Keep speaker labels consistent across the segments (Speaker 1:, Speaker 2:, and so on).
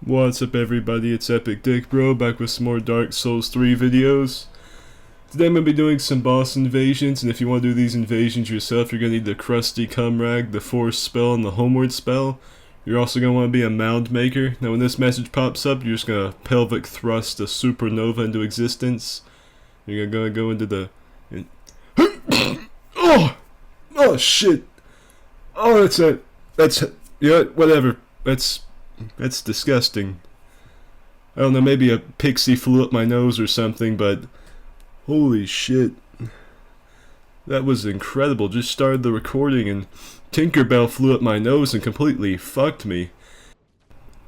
Speaker 1: What's up everybody, it's Epic Dick Bro back with some more Dark Souls 3 videos. Today I'm going to be doing some boss invasions, and if you want to do these invasions yourself, you're going to need the Crusty Cumrag, the Force spell, and the Homeward spell. You're also going to want to be a mound maker. Now when this message pops up, you're just going to pelvic thrust a supernova into existence. You're going to go into the... Oh shit! Oh, yeah, whatever. That's disgusting. I don't know, maybe a pixie flew up my nose or something, but holy shit. That was incredible. Just started the recording and Tinkerbell flew up my nose and completely fucked me.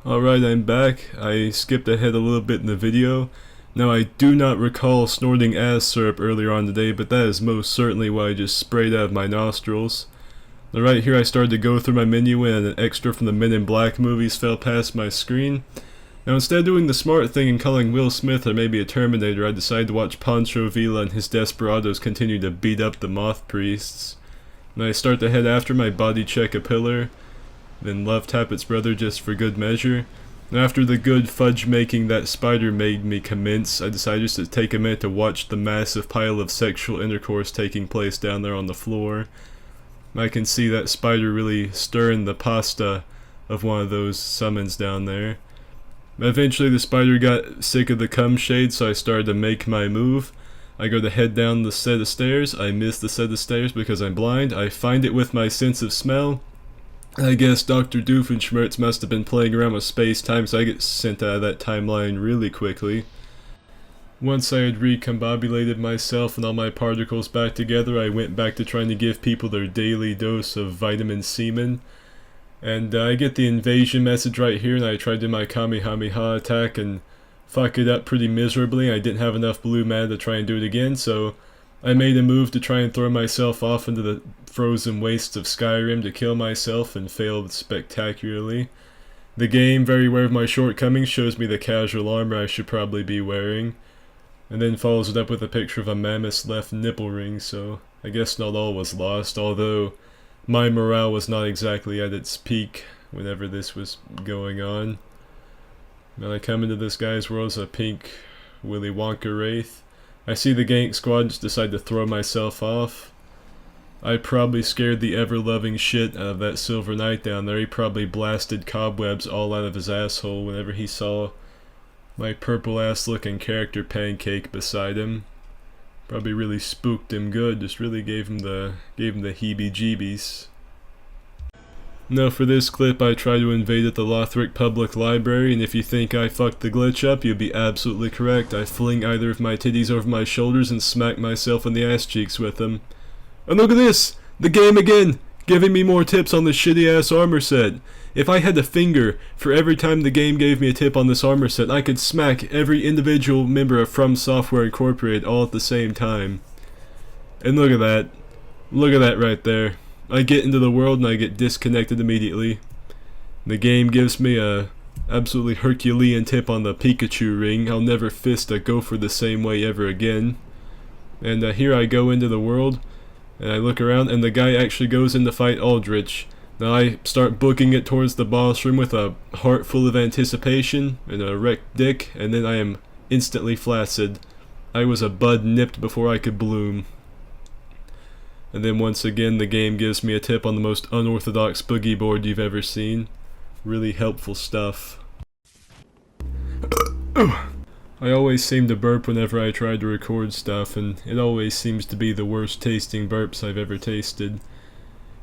Speaker 1: Alright, I'm back. I skipped ahead a little bit in the video. Now I do not recall snorting ass syrup earlier on today, but that is most certainly why I just sprayed out of my nostrils. Now right here I started to go through my menu and an extra from the Men in Black movies fell past my screen. Now instead of doing the smart thing and calling Will Smith or maybe a Terminator, I decided to watch Pancho Villa and his desperados continue to beat up the moth priests. And I start to head after my body check a pillar, then love tap its brother just for good measure. And after the good fudge making that spider made me commence, I decided just to take a minute to watch the massive pile of sexual intercourse taking place down there on the floor. I can see that spider really stirring the pasta of one of those summons down there. Eventually the spider got sick of the cum shade, so I started to make my move. I go to head down the set of stairs. I miss the set of stairs because I'm blind. I find it with my sense of smell. I guess Dr. Doofenshmirtz must have been playing around with space-time, so I get sent out of that timeline really quickly. Once I had recombobulated myself and all my particles back together, I went back to trying to give people their daily dose of vitamin semen. And I get the invasion message right here, and I tried to do my Kamehameha attack and fuck it up pretty miserably. I didn't have enough blue mana to try and do it again, so I made a move to try and throw myself off into the frozen wastes of Skyrim to kill myself and failed spectacularly. The game, very aware of my shortcomings, shows me the casual armor I should probably be wearing, and then follows it up with a picture of a mammoth's left nipple ring, so I guess not all was lost, although my morale was not exactly at its peak whenever this was going on. Now I come into this guy's world as a pink Willy Wonka wraith. I see the gank squad and just decide to throw myself off. I probably scared the ever-loving shit out of that Silver Knight down there. He probably blasted cobwebs all out of his asshole whenever he saw my purple-ass looking character Pancake beside him. Probably really spooked him good, just really gave him the heebie-jeebies. Now for this clip I try to invade at the Lothric Public Library, and if you think I fucked the glitch up, you'd be absolutely correct. I fling either of my titties over my shoulders and smack myself in the ass cheeks with them. And look at this! The game again! Giving me more tips on this shitty-ass armor set. If I had a finger for every time the game gave me a tip on this armor set, I could smack every individual member of From Software Incorporated all at the same time. And look at that. Look at that right there. I get into the world and I get disconnected immediately. The game gives me a absolutely Herculean tip on the Pikachu ring. I'll never fist a gopher the same way ever again. And here I go into the world, and I look around, and the guy actually goes in to fight Aldrich. Now I start booking it towards the boss room with a heart full of anticipation and a wrecked dick, and then I am instantly flaccid. I was a bud nipped before I could bloom. And then once again the game gives me a tip on the most unorthodox boogie board you've ever seen. Really helpful stuff. I always seem to burp whenever I try to record stuff, and it always seems to be the worst tasting burps I've ever tasted.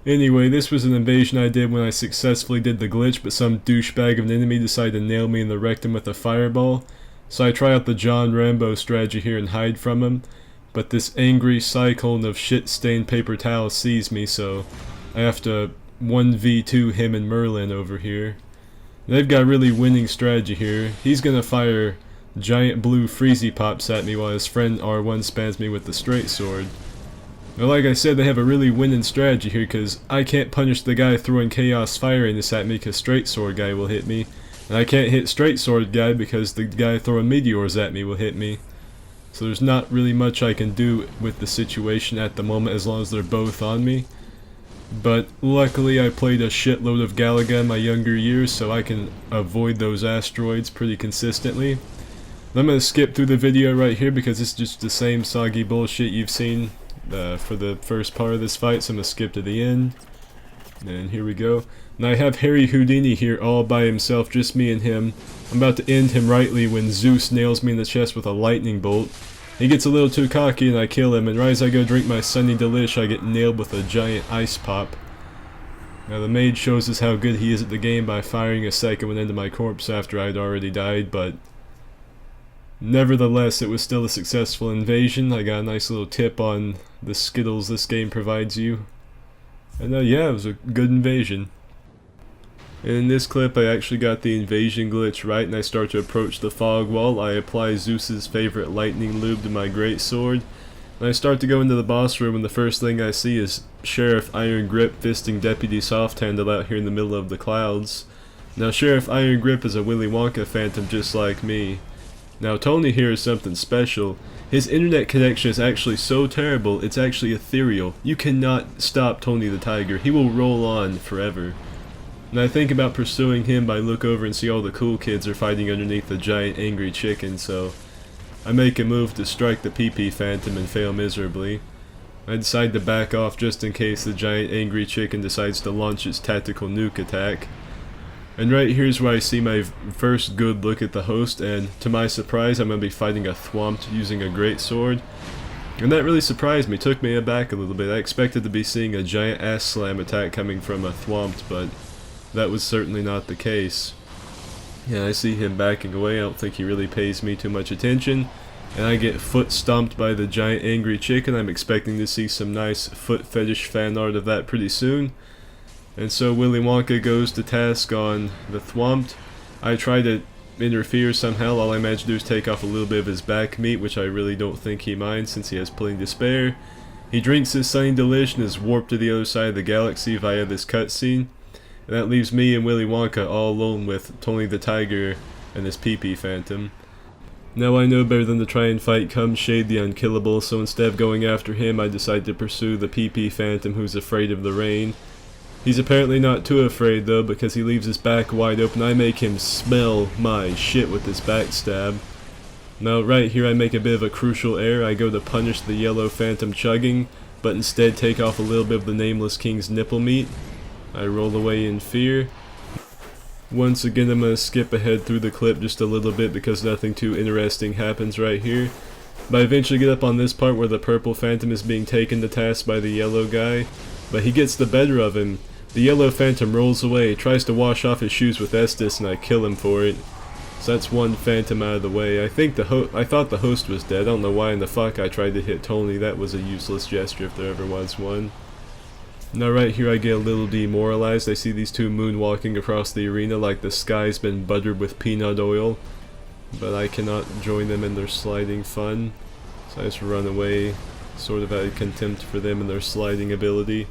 Speaker 1: Anyway, this was an invasion I did when I successfully did the glitch, but some douchebag of an enemy decided to nail me in the rectum with a fireball. So I try out the John Rambo strategy here and hide from him, but this angry cyclone of shit-stained paper towels sees me, so I have to 1v2 him and Merlin over here. They've got a really winning strategy here. He's gonna fire giant blue freezy pops at me while his friend R1 spams me with the straight sword. Now like I said, they have a really winning strategy here, because I can't punish the guy throwing chaos firing this at me because straight sword guy will hit me, and I can't hit straight sword guy because the guy throwing meteors at me will hit me. So there's not really much I can do with the situation at the moment as long as they're both on me. But luckily I played a shitload of Galaga in my younger years, so I can avoid those asteroids pretty consistently. I'm going to skip through the video right here because it's just the same soggy bullshit you've seen for the first part of this fight, so I'm going to skip to the end. And here we go. And I have Harry Houdini here all by himself, just me and him. I'm about to end him rightly when Zeus nails me in the chest with a lightning bolt. He gets a little too cocky and I kill him, and right as I go drink my Sunny Delish, I get nailed with a giant ice pop. Now the mage shows us how good he is at the game by firing a second one into my corpse after I'd already died, but nevertheless it was still a successful invasion. I got a nice little tip on the Skittles this game provides you. And yeah, it was a good invasion. In this clip I actually got the invasion glitch right, and I start to approach the fog wall. I apply Zeus's favorite lightning lube to my greatsword, and I start to go into the boss room, and the first thing I see is Sheriff Iron Grip fisting Deputy Soft Handle out here in the middle of the clouds. Now Sheriff Iron Grip is a Willy Wonka phantom just like me. Now Tony here is something special. His internet connection is actually so terrible, it's actually ethereal. You cannot stop Tony the Tiger. He will roll on forever. And I think about pursuing him, but I look over and see all the cool kids are fighting underneath the giant angry chicken, so I make a move to strike the PP Phantom and fail miserably. I decide to back off just in case the giant angry chicken decides to launch its tactical nuke attack. And right here's where I see my first good look at the host, and to my surprise I'm going to be fighting a Thwomp using a greatsword. And that really surprised me, took me aback a little bit. I expected to be seeing a giant ass slam attack coming from a Thwomp, but that was certainly not the case. Yeah, I see him backing away. I don't think he really pays me too much attention. And I get foot stomped by the giant angry chicken. I'm expecting to see some nice foot fetish fan art of that pretty soon. And so Willy Wonka goes to task on the Thwomp. I try to interfere somehow. All I manage to do is take off a little bit of his back meat, which I really don't think he minds since he has plenty to spare. He drinks his Sunny Delish and is warped to the other side of the galaxy via this cutscene. And that leaves me and Willy Wonka all alone with Tony the Tiger and his PP Phantom. Now I know better than to try and fight Cumshade the Unkillable, so instead of going after him I decide to pursue the PP Phantom who's afraid of the rain. He's apparently not too afraid though, because he leaves his back wide open. I make him smell my shit with this backstab. Now right here I make a bit of a crucial error. I go to punish the yellow Phantom chugging, but instead take off a little bit of the Nameless King's nipple meat. I roll away in fear. Once again I'm going to skip ahead through the clip just a little bit because nothing too interesting happens right here. But I eventually get up on this part where the purple Phantom is being taken to task by the yellow guy. But he gets the better of him. The yellow Phantom rolls away, tries to wash off his shoes with Estus, and I kill him for it. So that's one Phantom out of the way. I thought the host was dead. I don't know why in the fuck I tried to hit Tony. That was a useless gesture if there ever was one. Now right here I get a little demoralized. I see these two moonwalking across the arena like the sky's been buttered with peanut oil. But I cannot join them in their sliding fun. So I just run away, sort of out of contempt for them and their sliding ability.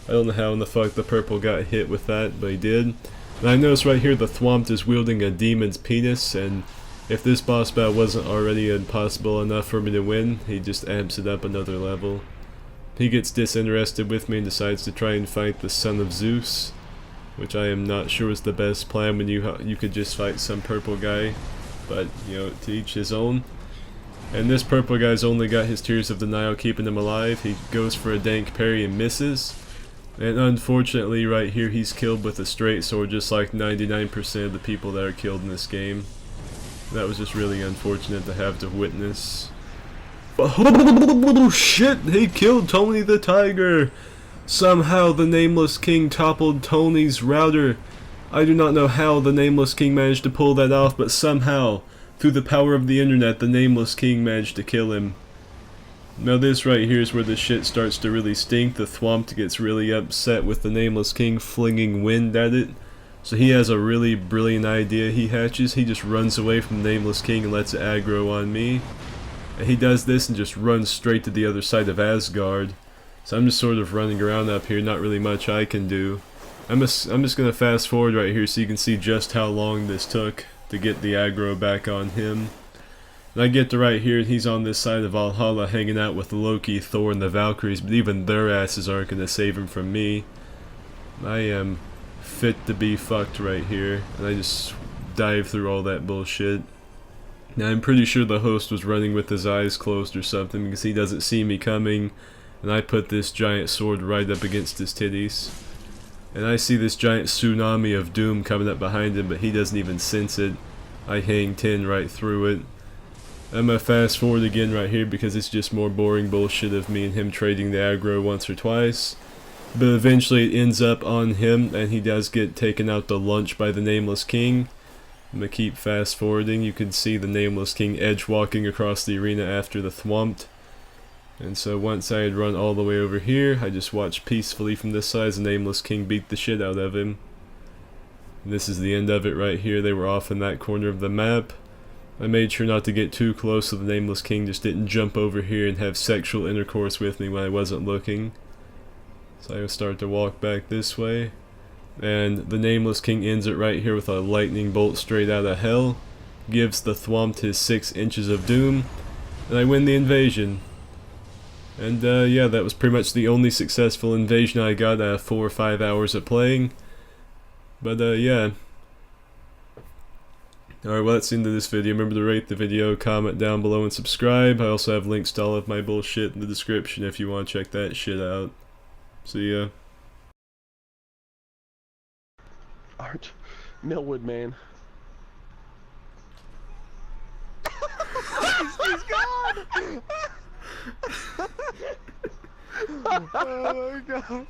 Speaker 1: I don't know how in the fuck the purple got hit with that, but he did. And I notice right here the Thwomp is wielding a demon's penis, and if this boss battle wasn't already impossible enough for me to win, he just amps it up another level. He gets disinterested with me and decides to try and fight the son of Zeus, which I am not sure is the best plan when you could just fight some purple guy, but you know, to each his own. And this purple guy's only got his Tears of Denial keeping him alive. He goes for a dank parry and misses, and unfortunately right here he's killed with a straight sword just like 99% of the people that are killed in this game. That was just really unfortunate to have to witness. Oh shit, he killed Tony the Tiger! Somehow the Nameless King toppled Tony's router. I do not know how the Nameless King managed to pull that off, but somehow, through the power of the internet, the Nameless King managed to kill him. Now this right here is where the shit starts to really stink. The Thwomp gets really upset with the Nameless King flinging wind at it. So he has a really brilliant idea he hatches. He just runs away from the Nameless King and lets it aggro on me. And he does this and just runs straight to the other side of Asgard. So I'm just sort of running around up here, not really much I can do. I'm just gonna fast forward right here so you can see just how long this took to get the aggro back on him. And I get to right here, and he's on this side of Valhalla hanging out with Loki, Thor, and the Valkyries, but even their asses aren't going to save him from me. I am fit to be fucked right here, and I just dive through all that bullshit. Now I'm pretty sure the host was running with his eyes closed or something because he doesn't see me coming, and I put this giant sword right up against his titties. And I see this giant tsunami of doom coming up behind him, but he doesn't even sense it. I hang 10 right through it. I'm gonna fast forward again right here because it's just more boring bullshit of me and him trading the aggro once or twice. But eventually it ends up on him, and he does get taken out to lunch by the Nameless King. I'm gonna keep fast forwarding. You can see the Nameless King edge walking across the arena after the thwompt. And so once I had run all the way over here, I just watched peacefully from this side as the Nameless King beat the shit out of him. And this is the end of it right here. They were off in that corner of the map. I made sure not to get too close so the Nameless King just didn't jump over here and have sexual intercourse with me when I wasn't looking. So I start to walk back this way. And the Nameless King ends it right here with a lightning bolt straight out of hell. Gives the thwompt his 6 inches of doom. And I win the invasion. And yeah, that was pretty much the only successful invasion I got out of 4 or 5 hours of playing. But yeah. Alright, well that's the end of this video. Remember to rate the video, comment down below, and subscribe. I also have links to all of my bullshit in the description if you want to check that shit out. See ya.
Speaker 2: Art Millwood, man. He's gone! Oh my god.